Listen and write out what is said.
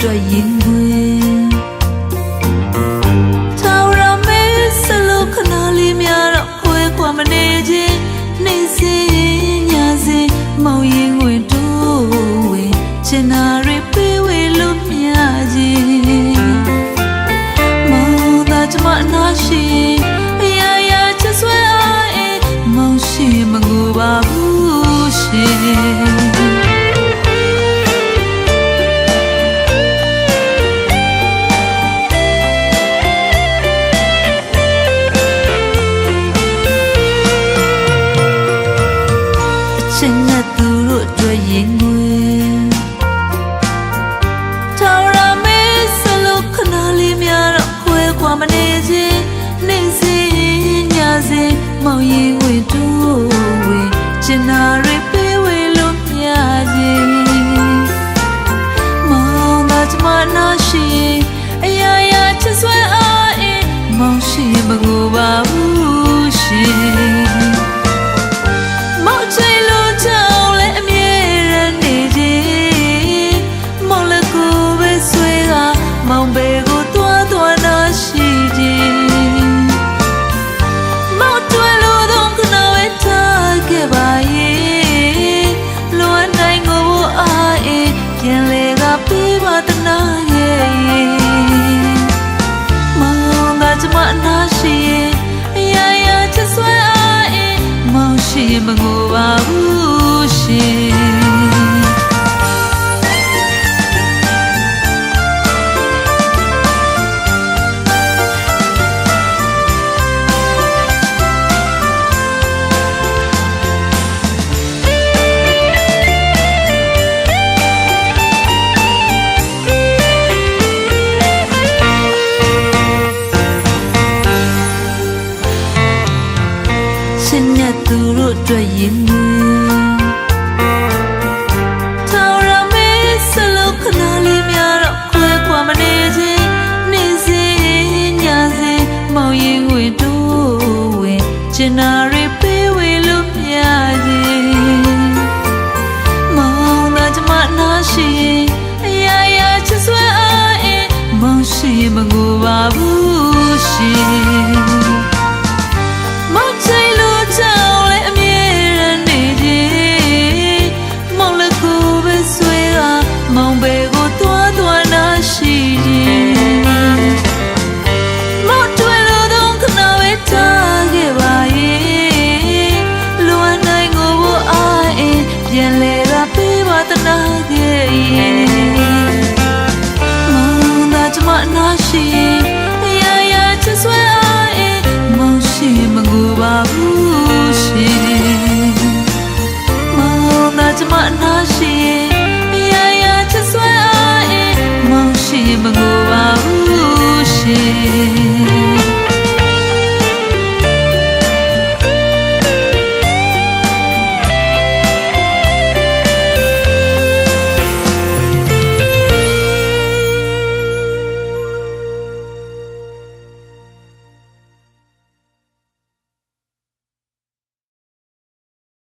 အတွက်ရင်ခွင်ထောင်ရမဲဆလို့ခဏလေးများတော့ခွဲခွာမနေခြင်းနေစေညစေမောင်ရင်ဝင်တို့ဝင်ချင်နာတွေပေးဝေလို့မြခြင်းမောင်သာကျမနာရှိအရာရာချက်ဆွဲအားအေးမောင်ရှိမငူပါဘူးရှင်သူတို့အတွက်ရင်ခွင်ထောင်ရမဲဆလို့ခဏလေးများတော့ခွဲခွာမနေခြင်းနေစေညစေမောင်ရင်ဝင်တို့ဝင်ချင်နာတွေပေးဝေလို့မြခြင်းမောင်သာကျမနာရှိအရာရာချက်ဆွဲအားအေးမောင်ရှိမငိုပါဘူးရှင်မောင်ဘေကိုတွားတွားနာရှိခြင်းမောင်တွယ်လို့တော့ခဏဝဲထားခဲ့ပါရဲ့လွန်နိုင်ကိုအားအေးပြန်လေကပေးပါတနာရဲ့မောင်ကကျမနာရှိအရာရာချက်ဆွဲအားအေးမောင်ရှိမငိုပါဘူးရှင်သူတို့အတွက်ရင်ခွင်ထောင်ရမဲဆလို့ခဏလေးများတော့ခွဲခွာမနေခြင်းနေစေညစေမောင်ရင်ဝင်တို့ဝင်ချင်နာတွေပေးဝေလို့မြခြင်းမောင်သာကျမနာရှိအရာရာချက်ဆွဲအားအေးမောင်ရှိမငိုပါဘူးရှင်မောင်ချိတ်လို့ချောင်းမောင်ဘေကိုတွားတွားနာရှိခြင်းမောင်တွယ်လို့တော့ခဏဝဲထားခဲ့ပါရဲ့လွန်နိုင်ကိုအားအေးပြန်လေကပေးပါတနာခဲ့ရဲ့မောင်သာကျမနာရှိအရာရာချက်ဆွဲအားအေးမောင်ရှိမငူပါဘူးရှင်မောင်သာကျမနာရှိမငိုပါဘူးရှင်